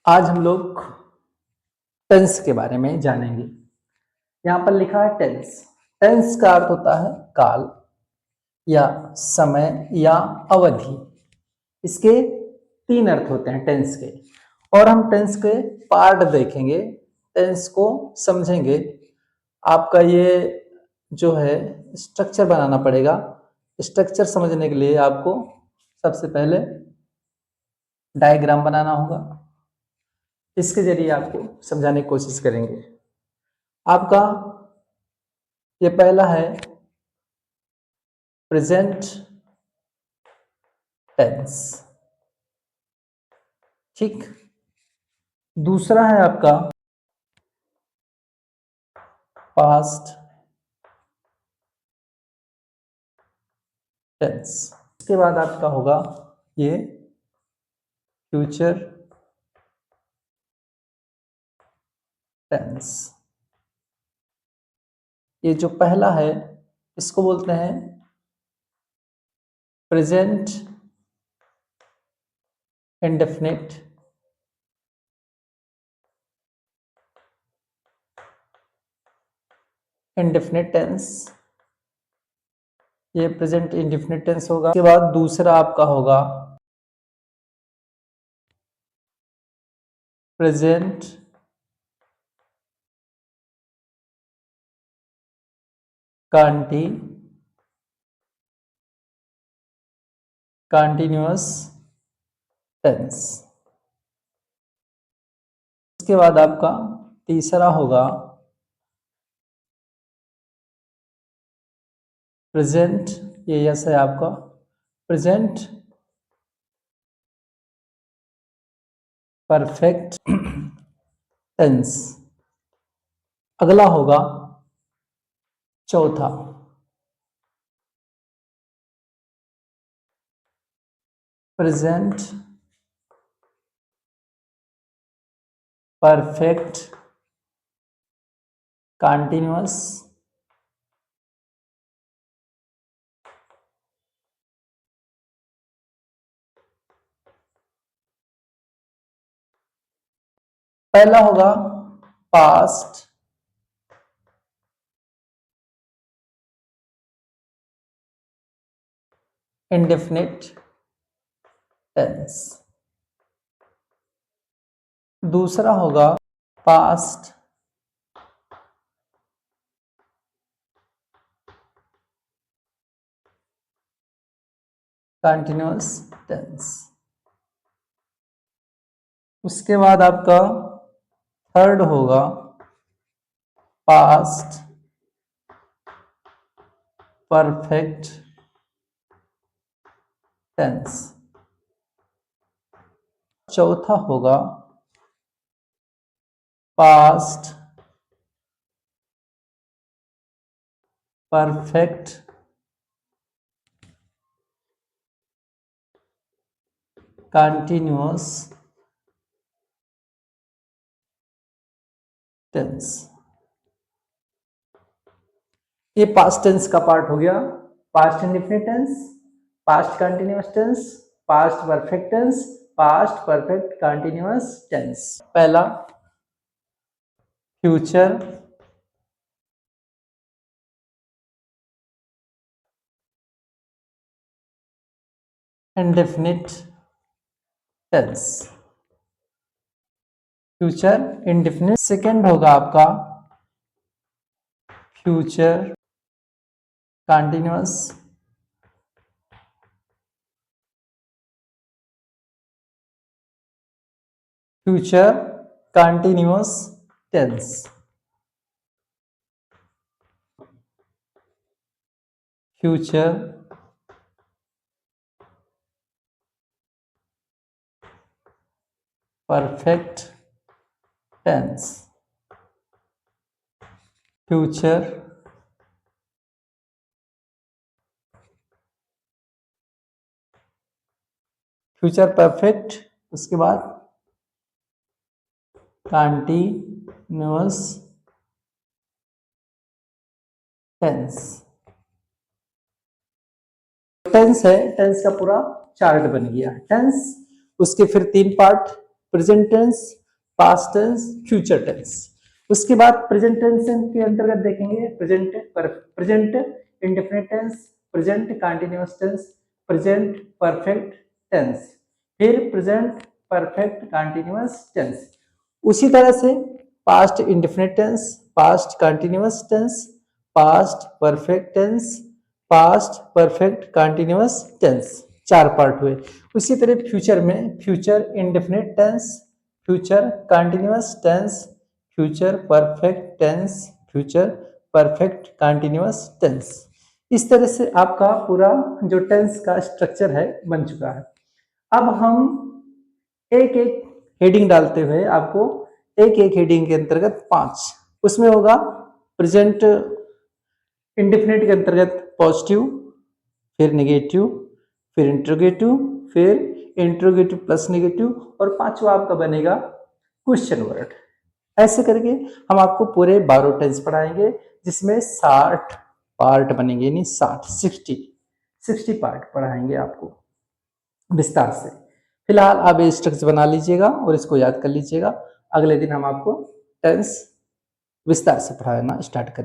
आज हम लोग टेंस के बारे में जानेंगे। यहाँ पर लिखा है टेंस। टेंस का अर्थ होता है काल या समय या अवधि। इसके तीन अर्थ होते हैं टेंस के, और हम टेंस के पार्ट देखेंगे, टेंस को समझेंगे। आपका ये जो है स्ट्रक्चर बनाना पड़ेगा। स्ट्रक्चर समझने के लिए आपको सबसे पहले डायग्राम बनाना होगा। इसके जरिए आपको समझाने की कोशिश करेंगे। आपका ये पहला है प्रेजेंट टेंस, ठीक। दूसरा है आपका पास्ट टेंस। इसके बाद आपका होगा ये फ्यूचर टेंस। ये जो पहला है इसको बोलते हैं प्रेजेंट इंडेफिनिट इंडेफिनिट टेंस। ये प्रेजेंट इंडेफिनिट टेंस होगा। उसके बाद दूसरा आपका होगा प्रेजेंट कंटिन्यूअस टेंस। उसके बाद आपका तीसरा होगा प्रेजेंट, ये यस है आपका, प्रेजेंट परफेक्ट टेंस। अगला होगा चौथा प्रेजेंट परफेक्ट कंटिन्यूअस पहला होगा पास्ट इंडेफिनिट टेंस। दूसरा होगा पास्ट कंटिन्यूअस टेंस। उसके बाद आपका थर्ड होगा पास्ट परफेक्ट टेंस। चौथा होगा पास्ट परफेक्ट कंटिन्यूअस टेंस। ये पास्ट टेंस का पार्ट हो गया। Past indefinite tense, past continuous tense, past perfect tense, past perfect continuous tense. पहला future indefinite tense, future indefinite. Second होगा आपका future continuous, future continuous tense. Future perfect tense, future future perfect. उसके बाद continuous tense. Tense है, tense का पूरा chart बन गया टेंस। उसके फिर तीन part, present tense, past tense, future tense. उसके बाद प्रेजेंट टेंस के अंतर्गत देखेंगे present indefinite tense, present continuous tense, present perfect tense, फिर प्रेजेंट परफेक्ट कंटीन्यूअस टेंस। उसी तरह से past indefinite tense, past continuous tense, past perfect tense, past perfect continuous tense, 4 part हुए। उसी तरह फ्यूचर में future indefinite tense, future continuous tense, future perfect tense, future perfect continuous tense. इस तरह से आपका पूरा जो टेंस का स्ट्रक्चर है बन चुका है। अब हम एक एक हेडिंग डालते हुए आपको एक एक हेडिंग के अंतर्गत 5, उसमें होगा प्रेजेंट इंडेफिनिट के अंतर्गत पॉजिटिव, फिर नेगेटिव, फिर इंट्रोगेटिव, फिर इंट्रोगेटिव प्लस नेगेटिव, और 5वां आपका बनेगा क्वेश्चन वर्ड। ऐसे करके हम आपको पूरे 12 टेंस पढ़ाएंगे, जिसमें 60 पार्ट बनेंगे, यानी 60 पार्ट पढ़ाएंगे आपको विस्तार से। फिलहाल आप ये स्ट्रक्चर बना लीजिएगा और इसको याद कर लीजिएगा। अगले दिन हम आपको टेंस विस्तार से पढ़ाना स्टार्ट करेंगे।